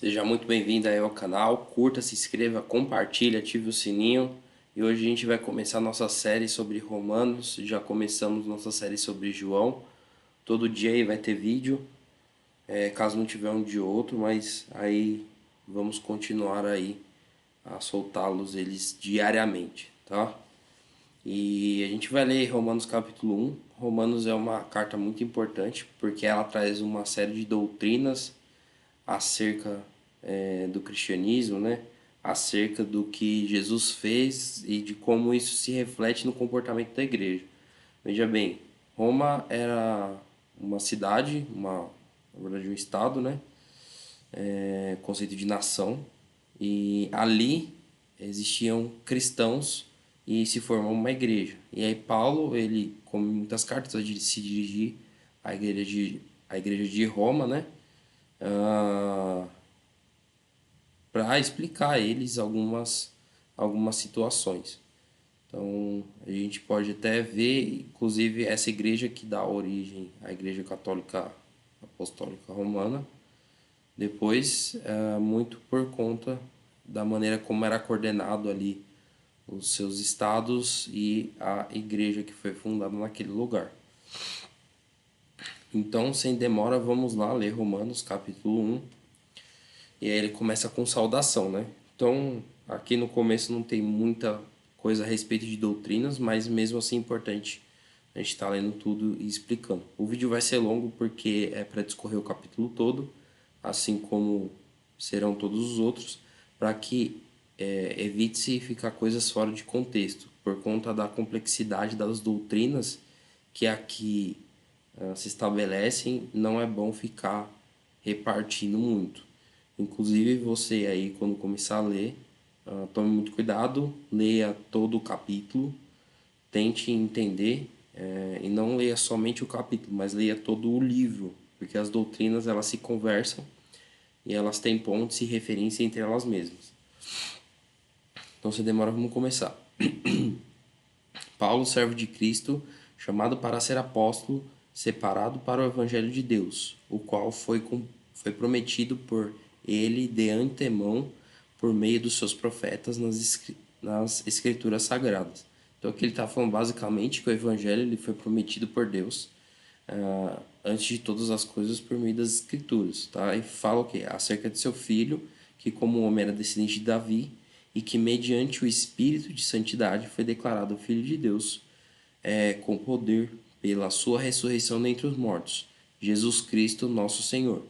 Seja muito bem-vindo aí ao canal, curta, se inscreva, compartilhe, ative o sininho. E hoje a gente vai começar nossa série sobre Romanos, já começamos nossa série sobre João. Todo dia aí vai ter vídeo, caso não tiver um dia ou outro, mas aí vamos continuar aí a soltá-los eles diariamente, tá? E a gente vai ler Romanos capítulo 1. Romanos é uma carta muito importante porque ela traz uma série de doutrinas acerca do cristianismo, né? Acerca do que Jesus fez e de como isso se reflete no comportamento da igreja. Veja bem, Roma era uma cidade, na verdade um estado, né? Conceito de nação, e ali existiam cristãos e se formou uma igreja. E aí Paulo, ele, como em muitas cartas, vai se dirigir à igreja de Roma, né? Ah, para explicar a eles algumas situações. Então, a gente pode até ver, inclusive, essa igreja que dá origem à Igreja Católica Apostólica Romana, depois, muito por conta da maneira como era coordenado ali os seus estados e a igreja que foi fundada naquele lugar. Então, sem demora, vamos lá ler Romanos capítulo 1. E aí ele começa com saudação, né? Então, aqui no começo não tem muita coisa a respeito de doutrinas, mas mesmo assim é importante a gente estar lendo tudo e explicando. O vídeo vai ser longo porque é para discorrer o capítulo todo, assim como serão todos os outros, para que evite-se ficar coisas fora de contexto, por conta da complexidade das doutrinas que aqui se estabelecem, não é bom ficar repartindo muito. Inclusive, você aí, quando começar a ler, tome muito cuidado, leia todo o capítulo, tente entender, e não leia somente o capítulo, mas leia todo o livro, porque as doutrinas elas se conversam e elas têm pontos e referência entre elas mesmas. Então, se demora, vamos começar. Paulo, servo de Cristo, chamado para ser apóstolo, separado para o evangelho de Deus, o qual foi prometido por ele de antemão por meio dos seus profetas nas escrituras sagradas. Então aqui ele está falando basicamente que o evangelho ele foi prometido por Deus antes de todas as coisas por meio das escrituras, tá? E fala o quê? Acerca de seu filho, que como homem era descendente de Davi e que mediante o espírito de santidade foi declarado filho de Deus, com poder pela sua ressurreição dentre os mortos, Jesus Cristo, nosso Senhor.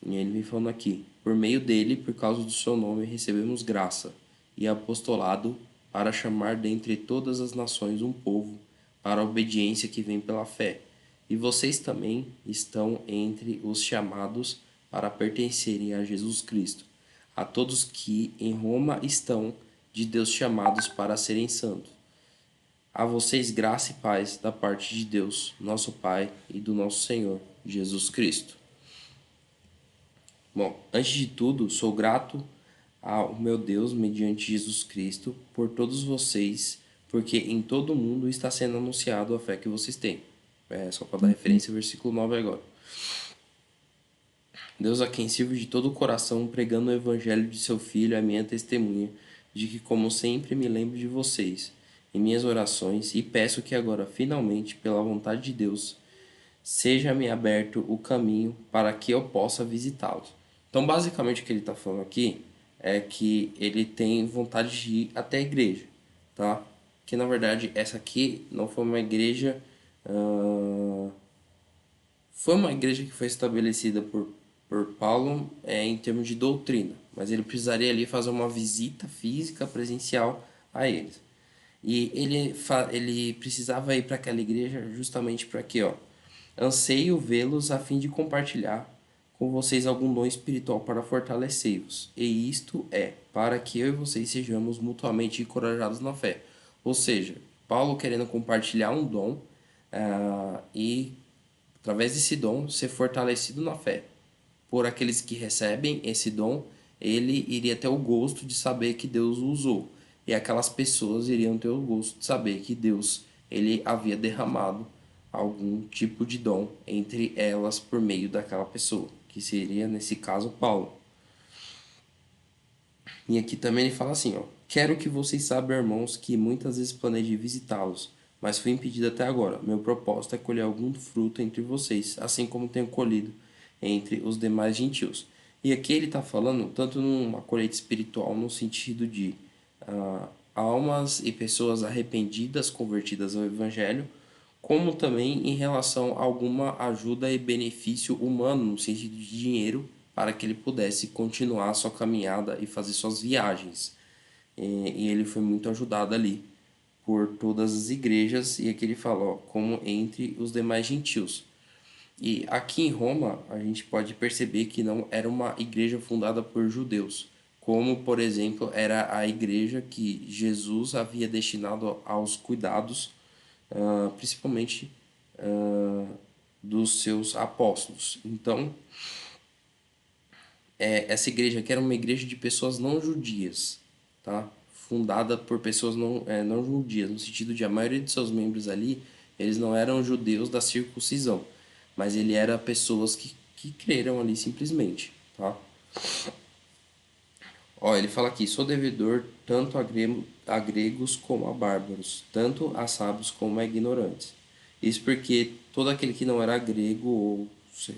E ele vem falando aqui, por meio dele, por causa do seu nome, recebemos graça e apostolado para chamar dentre todas as nações um povo para a obediência que vem pela fé. E vocês também estão entre os chamados para pertencerem a Jesus Cristo. A todos que em Roma estão de Deus chamados para serem santos. A vocês graça e paz da parte de Deus, nosso Pai, e do nosso Senhor Jesus Cristo. Bom, antes de tudo, sou grato ao meu Deus, mediante Jesus Cristo, por todos vocês, porque em todo o mundo está sendo anunciado a fé que vocês têm. Só para dar referência, versículo 9 agora. Deus a quem sirvo de todo o coração, pregando o evangelho de seu Filho, a minha testemunha, de que como sempre me lembro de vocês em minhas orações e peço que agora, finalmente, pela vontade de Deus, seja-me aberto o caminho para que eu possa visitá-los. Então, basicamente, o que ele está falando aqui é que ele tem vontade de ir até a igreja, tá? Que na verdade essa aqui não foi uma igreja, foi uma igreja que foi estabelecida por Paulo em termos de doutrina, mas ele precisaria ali fazer uma visita física presencial a eles. E ele precisava ir para aquela igreja justamente para quê, ó? Anseio vê-los a fim de compartilhar com vocês algum dom espiritual para fortalecê-los. E isto é, para que eu e vocês sejamos mutuamente encorajados na fé. Ou seja, Paulo querendo compartilhar um dom e, através desse dom, ser fortalecido na fé. Por aqueles que recebem esse dom, ele iria ter o gosto de saber que Deus o usou. E aquelas pessoas iriam ter o gosto de saber que Deus ele havia derramado algum tipo de dom entre elas por meio daquela pessoa, que seria, nesse caso, Paulo. E aqui também ele fala assim, ó: quero que vocês saibam, irmãos, que muitas vezes planejei visitá-los, mas fui impedido até agora. Meu propósito é colher algum fruto entre vocês, assim como tenho colhido entre os demais gentios. E aqui ele está falando tanto numa colheita espiritual, no sentido de almas e pessoas arrependidas, convertidas ao Evangelho, como também em relação a alguma ajuda e benefício humano, no sentido de dinheiro, para que ele pudesse continuar a sua caminhada e fazer suas viagens. E ele foi muito ajudado ali por todas as igrejas, e aqui ele fala, ó, como entre os demais gentios. E aqui em Roma, a gente pode perceber que não era uma igreja fundada por judeus, como, por exemplo, era a igreja que Jesus havia destinado aos cuidados, principalmente dos seus apóstolos. Então, essa igreja aqui era uma igreja de pessoas não judias, tá? Fundada por pessoas não judias, no sentido de a maioria de seus membros ali, eles não eram judeus da circuncisão, mas ele era pessoas que creram ali simplesmente, tá? Ó, ele fala aqui: sou devedor tanto a gregos como a bárbaros, tanto a sábios como a ignorantes. Isso porque todo aquele que não era grego ou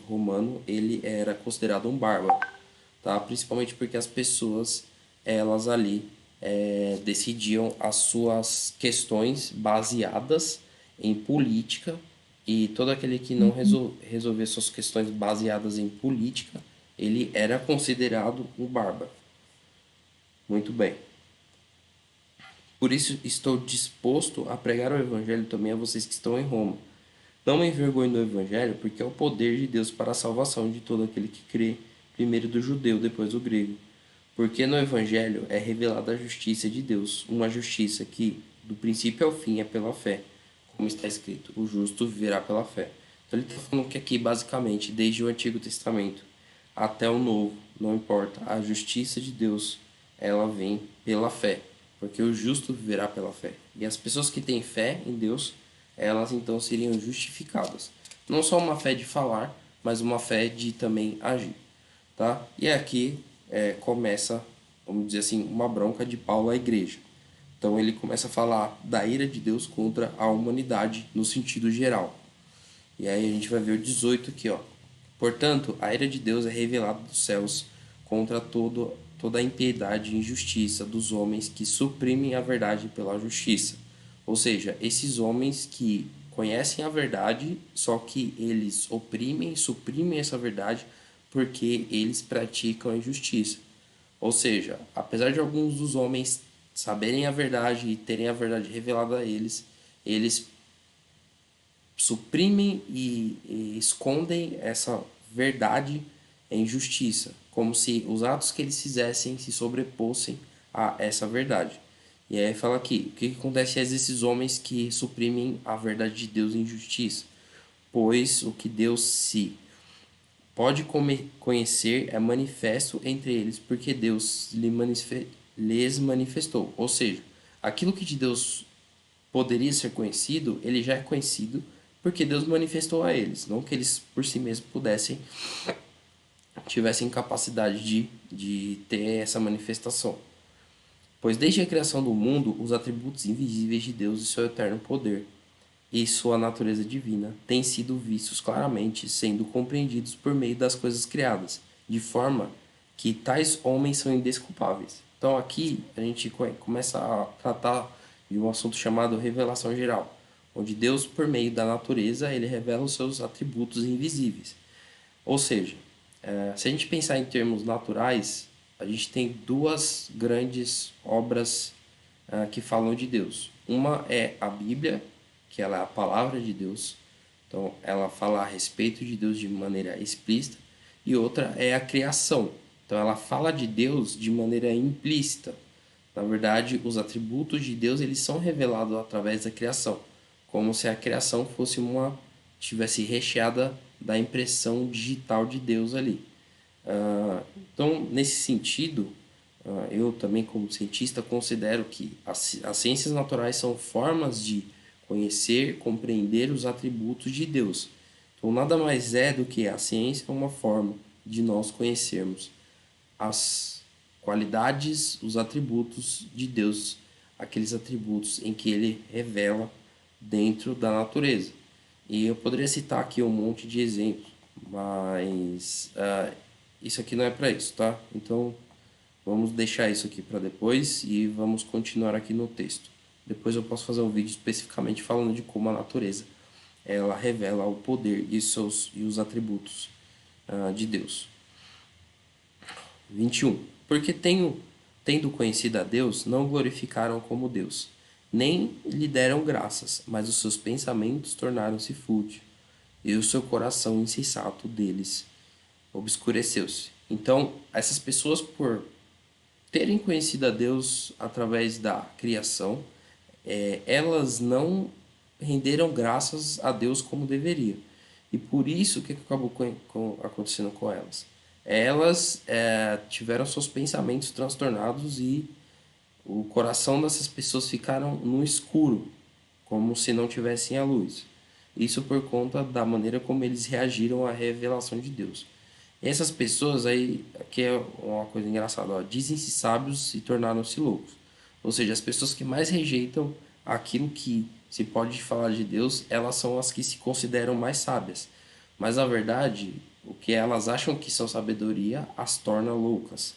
romano, ele era considerado um bárbaro, tá? Principalmente porque as pessoas, elas ali decidiam as suas questões baseadas em política, e todo aquele que não resolver suas questões baseadas em política, ele era considerado um bárbaro. Muito bem. Por isso estou disposto a pregar o Evangelho também a vocês que estão em Roma. Não me envergonhe do Evangelho, porque é o poder de Deus para a salvação de todo aquele que crê, primeiro do judeu, depois do grego. Porque no Evangelho é revelada a justiça de Deus, uma justiça que, do princípio ao fim, é pela fé. Como está escrito, o justo viverá pela fé. Então ele está falando que aqui, basicamente, desde o Antigo Testamento até o Novo, não importa, a justiça de Deus, ela vem pela fé. Porque o justo viverá pela fé. E as pessoas que têm fé em Deus, elas então seriam justificadas. Não só uma fé de falar, mas uma fé de também agir, tá? E aqui começa, vamos dizer assim, uma bronca de Paulo à igreja. Então ele começa a falar da ira de Deus contra a humanidade no sentido geral. E aí a gente vai ver o 18 aqui, ó. Portanto, a ira de Deus é revelada dos céus contra toda a impiedade e injustiça dos homens que suprimem a verdade pela justiça. Ou seja, esses homens que conhecem a verdade, só que eles oprimem, suprimem essa verdade porque eles praticam a injustiça. Ou seja, apesar de alguns dos homens saberem a verdade e terem a verdade revelada a eles, eles suprimem e escondem essa verdade em justiça, como se os atos que eles fizessem se sobrepossem a essa verdade. E aí fala aqui, o que acontece a esses homens que suprimem a verdade de Deus em justiça? Pois o que Deus se pode conhecer é manifesto entre eles, porque Deus lhes manifestou. Ou seja, aquilo que de Deus poderia ser conhecido, ele já é conhecido porque Deus manifestou a eles, não que eles por si mesmos tivessem capacidade de ter essa manifestação. Pois desde a criação do mundo, os atributos invisíveis de Deus e seu eterno poder e sua natureza divina têm sido vistos claramente, sendo compreendidos por meio das coisas criadas, de forma que tais homens são indesculpáveis. Então aqui a gente começa a tratar de um assunto chamado revelação geral, onde Deus, por meio da natureza, ele revela os seus atributos invisíveis. Ou seja, se a gente pensar em termos naturais, a gente tem duas grandes obras que falam de Deus. Uma é a Bíblia, que ela é a palavra de Deus, então ela fala a respeito de Deus de maneira explícita, e outra é a criação, então ela fala de Deus de maneira implícita. Na verdade, os atributos de Deus eles são revelados através da criação, como se a criação fosse uma tivesse recheada da impressão digital de Deus ali. Então, nesse sentido, eu também, como cientista, considero que as ciências naturais são formas de conhecer, compreender os atributos de Deus. Então, nada mais é do que a ciência é uma forma de nós conhecermos as qualidades, os atributos de Deus, aqueles atributos em que ele revela dentro da natureza. E eu poderia citar aqui um monte de exemplos, mas isso aqui não é para isso, tá? Então vamos deixar isso aqui para depois e vamos continuar aqui no texto. Depois eu posso fazer um vídeo especificamente falando de como a natureza ela revela o poder e os atributos de Deus. 21. Porque tendo conhecido a Deus, não glorificaram como Deus, nem lhe deram graças, mas os seus pensamentos tornaram-se fúteis, e o seu coração insensato deles obscureceu-se. Então, essas pessoas, por terem conhecido a Deus através da criação, elas não renderam graças a Deus como deveria. E por isso, o que acabou acontecendo com elas? Elas tiveram seus pensamentos transtornados e o coração dessas pessoas ficaram no escuro, como se não tivessem a luz. Isso por conta da maneira como eles reagiram à revelação de Deus. Essas pessoas aí, que é uma coisa engraçada, ó, dizem-se sábios e tornaram-se loucos. Ou seja, as pessoas que mais rejeitam aquilo que se pode falar de Deus, elas são as que se consideram mais sábias. Mas na verdade, o que elas acham que são sabedoria as torna loucas.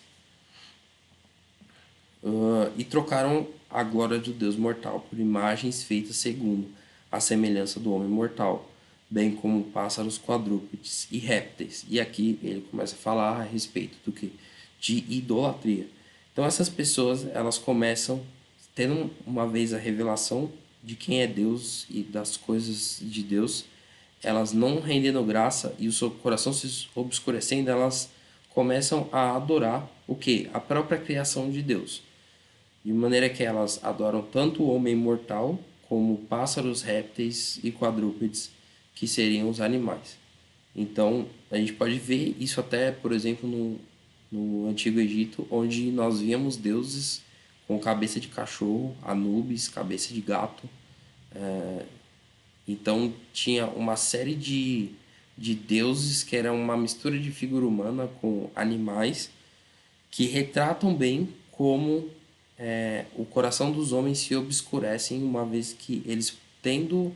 E trocaram a glória do Deus mortal por imagens feitas segundo a semelhança do homem mortal, bem como pássaros, quadrúpedes e répteis. E aqui ele começa a falar a respeito do que? De idolatria. Então essas pessoas, elas começam tendo uma vez a revelação de quem é Deus e das coisas de Deus, elas não rendendo graça e o seu coração se obscurecendo, elas começam a adorar o que? A própria criação de Deus. De maneira que elas adoram tanto o homem mortal como pássaros, répteis e quadrúpedes, que seriam os animais. Então, a gente pode ver isso até, por exemplo, no Antigo Egito, onde nós víamos deuses com cabeça de cachorro, Anubis, cabeça de gato. Então, tinha uma série de deuses que eram uma mistura de figura humana com animais que retratam bem como o coração dos homens se obscurecem uma vez que eles, tendo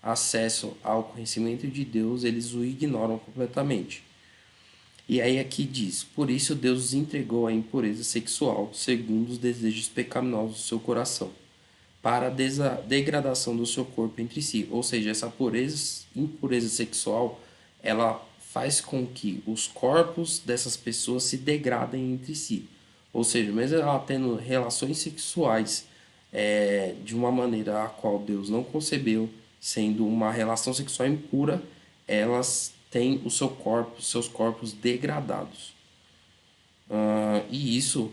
acesso ao conhecimento de Deus, eles o ignoram completamente. E aí aqui diz: por isso Deus os entregou à impureza sexual, segundo os desejos pecaminosos do seu coração, para a degradação do seu corpo entre si. Ou seja, essa impureza sexual, ela faz com que os corpos dessas pessoas se degradem entre si. Ou seja, mesmo ela tendo relações sexuais de uma maneira a qual Deus não concebeu, sendo uma relação sexual impura, elas têm seus corpos degradados. E isso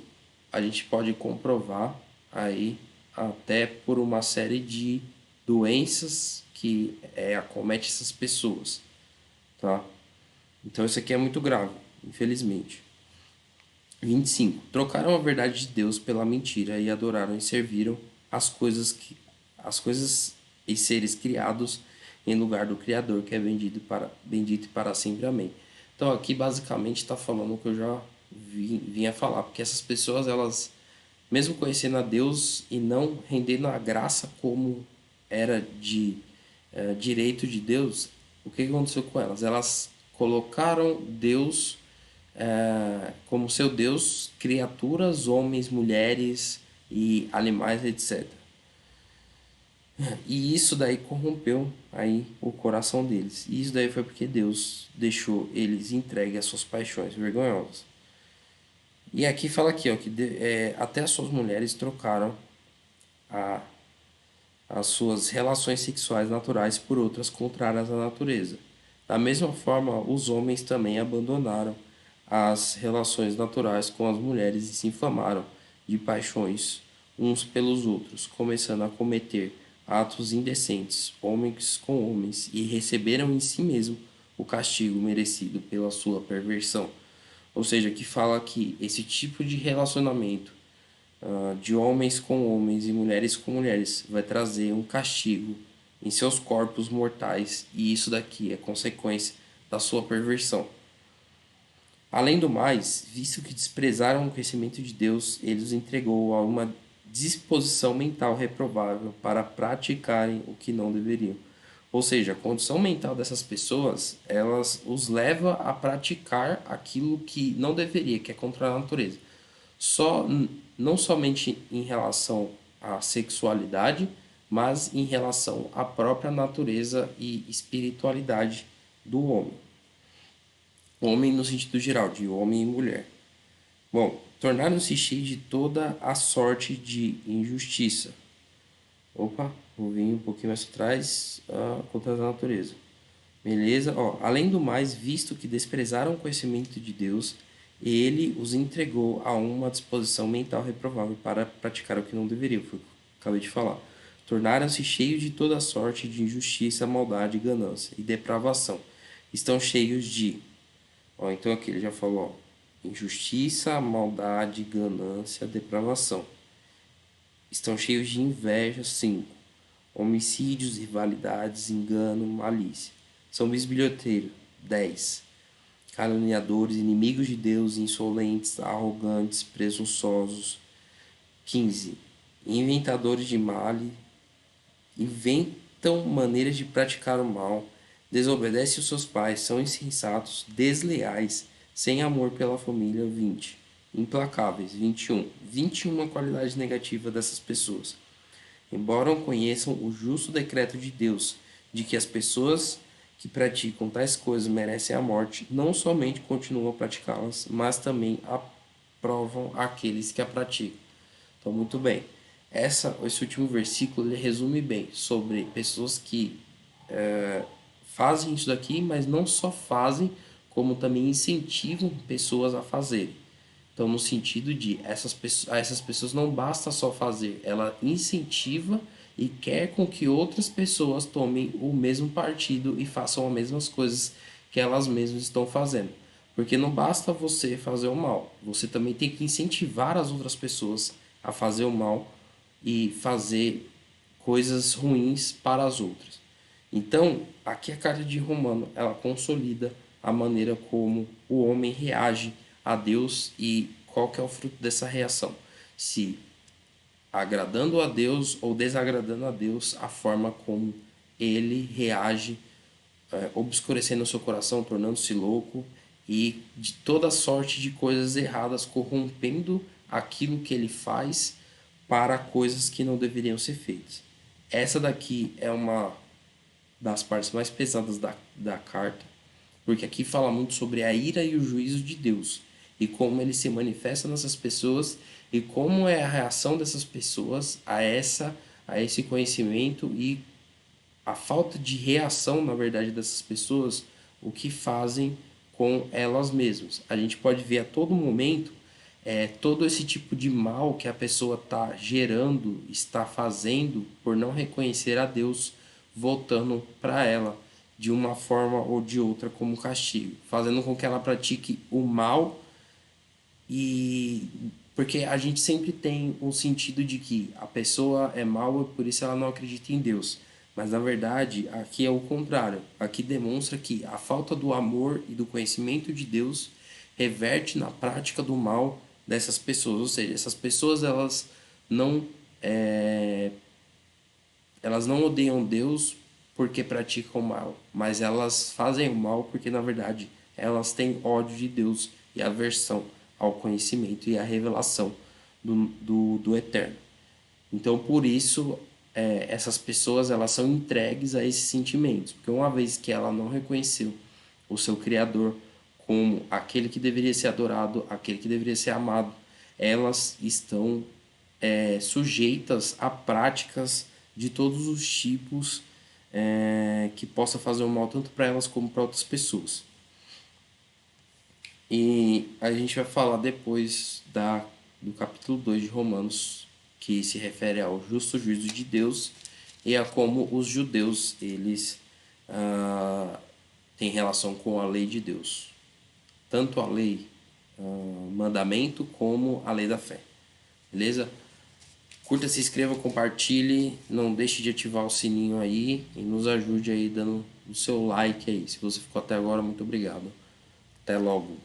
a gente pode comprovar aí até por uma série de doenças que acomete essas pessoas, tá? Então isso aqui é muito grave, infelizmente. 25. Trocaram a verdade de Deus pela mentira e adoraram e serviram as coisas e seres criados em lugar do Criador, que é bendito e para sempre. Amém. Então aqui basicamente está falando o que eu já vinha falar, porque essas pessoas, elas, mesmo conhecendo a Deus e não rendendo a graça como era de direito de Deus, o que aconteceu com elas? Elas colocaram Deus como seu Deus, criaturas, homens, mulheres e animais, etc. E isso daí corrompeu aí o coração deles. E isso daí foi porque Deus deixou eles entregues às suas paixões vergonhosas. E aqui fala aqui, ó, que até as suas mulheres trocaram a, as suas relações sexuais naturais por outras contrárias à natureza. Da mesma forma, os homens também abandonaram as relações naturais com as mulheres e se inflamaram de paixões uns pelos outros, começando a cometer atos indecentes, homens com homens, e receberam em si mesmo o castigo merecido pela sua perversão. Ou seja, que fala que esse tipo de relacionamento de homens com homens e mulheres com mulheres vai trazer um castigo em seus corpos mortais, e isso daqui é consequência da sua perversão. Além do mais, visto que desprezaram o conhecimento de Deus, ele os entregou a uma disposição mental reprovável para praticarem o que não deveriam. Ou seja, a condição mental dessas pessoas, elas os leva a praticar aquilo que não deveria, que é contra a natureza. Só não somente em relação à sexualidade, mas em relação à própria natureza e espiritualidade do homem. Homem no sentido geral, de homem e mulher. Bom, tornaram-se cheios de toda a sorte de injustiça. Opa, vou vir um pouquinho mais atrás, contra a natureza. Beleza? Ó, além do mais, visto que desprezaram o conhecimento de Deus, ele os entregou a uma disposição mental reprovável para praticar o que não deveriam, foi o que eu acabei de falar. Tornaram-se cheios de toda sorte de injustiça, maldade, ganância e depravação. Estão cheios de. Ó, então aqui ele já falou, ó, injustiça, maldade, ganância, depravação. Estão cheios de inveja, 5. Homicídios, rivalidades, engano, malícia. São bisbilhoteiros, 10. Caluniadores, inimigos de Deus, insolentes, arrogantes, presunçosos, 15. Inventadores de male, inventam maneiras de praticar o mal, desobedecem os seus pais, são insensatos, desleais, sem amor pela família, 20. Implacáveis, 21. 21 qualidades negativas dessas pessoas. Embora conheçam o justo decreto de Deus de que as pessoas que praticam tais coisas merecem a morte, não somente continuam a praticá-las, mas também aprovam aqueles que a praticam. Então, muito bem. Esse último versículo ele resume bem sobre pessoas que fazem isso daqui, mas não só fazem, como também incentivam pessoas a fazerem. Então, no sentido de essas pessoas não basta só fazer, ela incentiva e quer com que outras pessoas tomem o mesmo partido e façam as mesmas coisas que elas mesmas estão fazendo. Porque não basta você fazer o mal, você também tem que incentivar as outras pessoas a fazer o mal e fazer coisas ruins para as outras. Então, aqui a carta de Romano, ela consolida a maneira como o homem reage a Deus e qual que é o fruto dessa reação. Se agradando a Deus ou desagradando a Deus, a forma como ele reage, obscurecendo o seu coração, tornando-se louco e de toda sorte de coisas erradas, corrompendo aquilo que ele faz para coisas que não deveriam ser feitas. Essa daqui é uma das partes mais pesadas da carta, porque aqui fala muito sobre a ira e o juízo de Deus e como ele se manifesta nessas pessoas e como é a reação dessas pessoas a esse conhecimento e a falta de reação, na verdade, dessas pessoas, o que fazem com elas mesmas. A gente pode ver a todo momento todo esse tipo de mal que a pessoa está gerando, está fazendo por não reconhecer a Deus, voltando para ela de uma forma ou de outra como castigo, fazendo com que ela pratique o mal e porque a gente sempre tem um sentido de que a pessoa é mal e por isso ela não acredita em Deus. Mas na verdade, aqui é o contrário. Aqui demonstra que a falta do amor e do conhecimento de Deus reverte na prática do mal dessas pessoas. Ou seja, essas pessoas não é, elas não odeiam Deus porque praticam o mal, mas elas fazem o mal porque na verdade elas têm ódio de Deus e aversão ao conhecimento e à revelação do Eterno. Então, por isso, essas pessoas elas são entregues a esses sentimentos, porque uma vez que ela não reconheceu o seu Criador como aquele que deveria ser adorado, aquele que deveria ser amado, elas estão sujeitas a práticas de todos os tipos que possa fazer o mal tanto para elas como para outras pessoas. E a gente vai falar depois do capítulo 2 de Romanos, que se refere ao justo juízo de Deus e a como os judeus eles têm relação com a lei de Deus. Tanto a lei, mandamento, como a lei da fé. Beleza? Curta, se inscreva, compartilhe, não deixe de ativar o sininho aí e nos ajude aí dando o seu like aí. Se você ficou até agora, muito obrigado. Até logo.